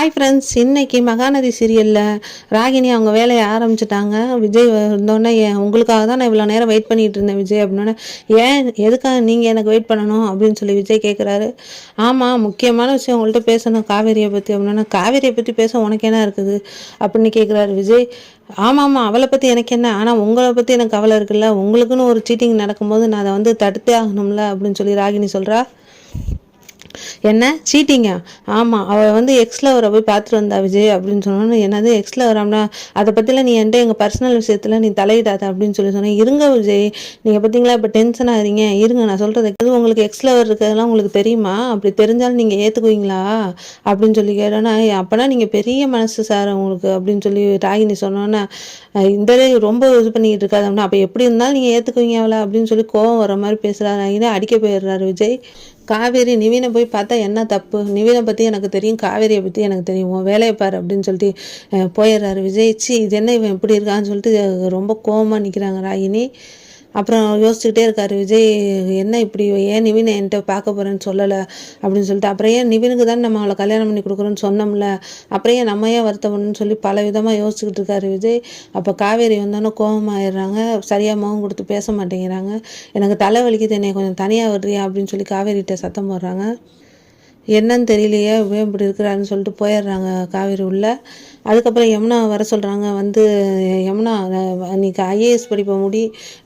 Hi friends, இன்னைக்கு மகாநதி சீரியலில் ராகினி அவங்க வேலையை ஆரம்பிச்சிட்டாங்க. விஜய் வந்தோடனே உங்களுக்காக தான் நான் இவ்வளோ நேரம் வெயிட் பண்ணிகிட்டு இருந்தேன் விஜய் அப்படின்னோடனே, ஏன் எதுக்காக நீங்கள் எனக்கு வெயிட் பண்ணணும் அப்படின்னு சொல்லி விஜய் கேட்குறாரு. ஆமாம், முக்கியமான விஷயம் உங்கள்கிட்ட பேசணும் காவேரியை பற்றி அப்படின்னா, காவேரியை பற்றி பேச உனக்கு என்ன இருக்குது அப்படின்னு கேட்குறாரு விஜய். ஆமாம், அவளை பற்றி எனக்கு என்ன, ஆனால் உங்களை பற்றி எனக்கு கவலை இருக்குல்ல, உங்களுக்குன்னு ஒரு சீட்டிங் நடக்கும்போது நான் அதை தடுத்தே ஆகணும்ல அப்படின்னு சொல்லி ராகினி சொல்கிறா. என்ன சீட்டிங்கா? ஆமாம், அவள் எக்ஸில் அவரை போய் பார்த்துட்டு வந்தா விஜய் அப்படின்னு சொன்னோன்னு, என்னது எக்ஸில் வராம்னா அதை பற்றிலாம் நீ என்கிட்ட எங்கள் பர்சனல் விஷயத்தில் நீ தலையிடாத அப்படின்னு சொன்னேன். இருங்க விஜய், நீங்கள் பார்த்தீங்களா இப்போ டென்ஷன் ஆகிறீங்க, இருங்க நான் சொல்கிறது. அது உங்களுக்கு எக்ஸில் இருக்கிறதுலாம் உங்களுக்கு தெரியுமா? அப்படி தெரிஞ்சாலும் நீங்கள் ஏற்றுக்குவீங்களா அப்படின்னு சொல்லி கேட்டோன்னா, அப்போனா நீங்கள் பெரிய மனசு சார் உங்களுக்கு அப்படின்னு சொல்லி ராகினி சொன்னோன்னே, இந்த ரொம்ப இது பண்ணிக்கிட்டு இருக்காது அப்படின்னா, அப்போ எப்படி இருந்தாலும் நீங்கள் ஏற்றுக்குவீங்க அவளை அப்படின்னு சொல்லி கோவம் வர மாதிரி பேசுகிறாரு. அடிக்க போயிடுறாரு விஜய். காவேரி நிவினை போய் பார்த்தா என்ன தப்பு, நிவினை பற்றி எனக்கு தெரியும், காவேரியை பற்றி எனக்கு தெரியும், உன் வேலையை பாரு அப்படின்னு சொல்லிட்டு போயிடுறாரு விஜய். இது என்ன இவன் எப்படி இருக்கான்னு சொல்லிட்டு ரொம்ப கோவமாக நிற்கிறாங்க ராகினி. அப்புறம் யோசிச்சுக்கிட்டே இருக்காரு விஜய், என்ன இப்படி ஏன் நிவினை என்கிட்ட பார்க்க போகிறேன்னு சொல்லலை அப்படின்னு சொல்லிட்டு, அப்புறம் ஏன் நிவினுக்கு தான் நம்ம அவளை கல்யாணம் பண்ணி கொடுக்குறோன்னு சொன்னோம்ல, அப்புறம் ஏன் நம்ம ஏன் வருத்தப்படணும்னு சொல்லி பல விதமாக யோசிச்சுக்கிட்டு இருக்காரு விஜய். அப்போ காவேரி வந்தோன்னே கோபமாயிடுறாங்க, சரியாக முகம் கொடுத்து பேச மாட்டேங்கிறாங்க. எனக்கு தலை வலிக்குது, என்னை கொஞ்சம் தனியாக விடுறியா அப்படின்னு சொல்லி காவேரிகிட்ட சத்தம் போடுறாங்க. என்னன்னு தெரியலையே இவன் இப்படி இருக்கிறான்னு சொல்லிட்டு போயிடுறாங்க காவேரி உள்ள. அதுக்கப்புறம் யமுனா வர சொல்கிறாங்க. யமுனா, நீ ஐஏஎஸ் படிப்பை முடி,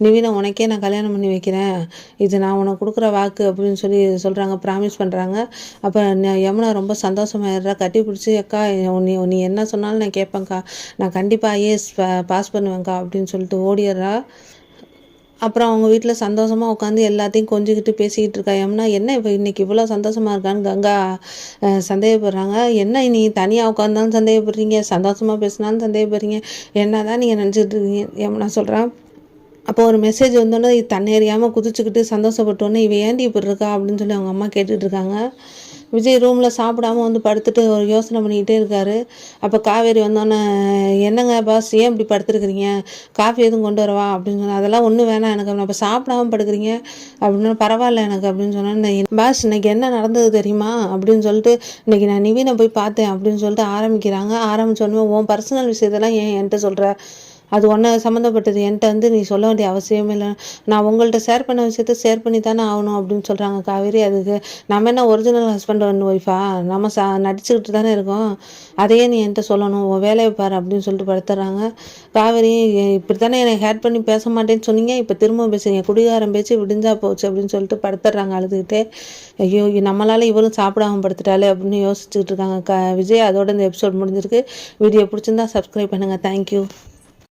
நிவினை உனக்கே நான் கல்யாணம் பண்ணி வைக்கிறேன், இது நான் உனக்கு கொடுக்குற வாக்கு அப்படின்னு சொல்லி சொல்கிறாங்க, ப்ராமிஸ் பண்ணுறாங்க. அப்போ யமுனா ரொம்ப சந்தோஷமாயிடுறா, கட்டி பிடிச்சி, அக்கா நீ என்ன சொன்னாலும் நான் கேட்பேங்க்கா, நான் கண்டிப்பாக ஐஏஎஸ் பாஸ் பண்ணுவேங்க்கா அப்படின்னு சொல்லிட்டு ஓடிடுறா. அப்புறம் அவங்க வீட்டில் சந்தோஷமாக உட்காந்து எல்லாத்தையும் கொஞ்சிக்கிட்டு பேசிக்கிட்டு இருக்கா யமுனா. என்ன இப்போ இன்றைக்கி இவ்வளோ சந்தோஷமாக இருக்கான்னு கங்கா சந்தேகப்படுறாங்க. என்ன நீ தனியாக உட்காந்தாலும் சந்தேகப்படுறீங்க, சந்தோஷமாக பேசினாலும் சந்தேகப்படுறீங்க, என்ன தான் நீங்கள் நினச்சிட்டு இருக்கீங்க யமுனா சொல்கிறான். அப்போ ஒரு மெசேஜ் வந்தோடனே தண்ணேறியாமல் குதிச்சுக்கிட்டு சந்தோஷப்பட்டோன்னே இவ ஏண்டி இப்படி இருக்கா அப்படின்னு சொல்லி அவங்க அம்மா கேட்டுட்ருக்காங்க. விஜய் ரூமில் சாப்பிடாமல் படுத்துட்டு ஒரு யோசனை பண்ணிக்கிட்டே இருக்காரு. அப்போ காவேரி வந்தோன்னே, என்னங்க பாஸ் ஏன் இப்படி படுத்துருக்குறீங்க, காஃபி எதுவும் கொண்டு வரவா அப்படின்னு சொன்னேன். அதெல்லாம் ஒன்றும் வேணாம் எனக்கு, அப்போ சாப்பிடாமல் படுக்கிறீங்க அப்படின்னு. பரவாயில்ல எனக்கு அப்படின்னு சொன்னேன். பாஸ் இன்னைக்கு என்ன நடந்தது தெரியுமா அப்படின்னு சொல்லிட்டு, இன்னைக்கு நான் நிவினை போய் பார்த்தேன் அப்படின்னு சொல்லிட்டு ஆரம்பிக்கிறாங்க. ஆரம்பிச்சோன்னே, உன் பர்சனல் விஷயத்தெல்லாம் ஏன் என்கிட்ட சொல்கிற, அது ஒன்று சம்மந்தப்பட்டது, என்கிட்ட நீ சொல்ல வேண்டிய அவசியமே இல்லை, நான் உங்கள்கிட்ட ஷேர் பண்ண விஷயத்த ஷேர் பண்ணி தானே ஆகணும் அப்படின்னு சொல்கிறாங்க காவேரி. அதுக்கு நம்ம என்ன ஒரிஜினல் ஹஸ்பண்ட் அண்ட் ஒய்ஃபா, நம்ம நடிச்சுக்கிட்டு தானே இருக்கோம், அதையே நீ என்கிட்ட சொல்லணும், உன் வேலையை பாரு அப்படின்னு சொல்லிட்டு படுத்துறாங்க. காவேரி, இப்படி தானே என்னை ஹேட் பண்ணி பேச மாட்டேன்னு சொன்னீங்க, இப்போ திரும்ப பேசுறீங்க, குடிகாரம் பேச்சு விடிஞ்சா போச்சு அப்படின்னு சொல்லிட்டு படுத்துடுறாங்க அழுதுகிட்டே. ஐயோ நம்மளால இவளும் சாப்பிடாம படுத்துட்டாலே அப்படின்னு யோசிச்சுக்கிட்டு இருக்காங்க விஜய். அதோட இந்த எபிசோட் முடிஞ்சிருக்கு. வீடியோ பிடிச்சிருந்தா சப்ஸ்கிரைப் பண்ணுங்கள். தேங்க்யூ.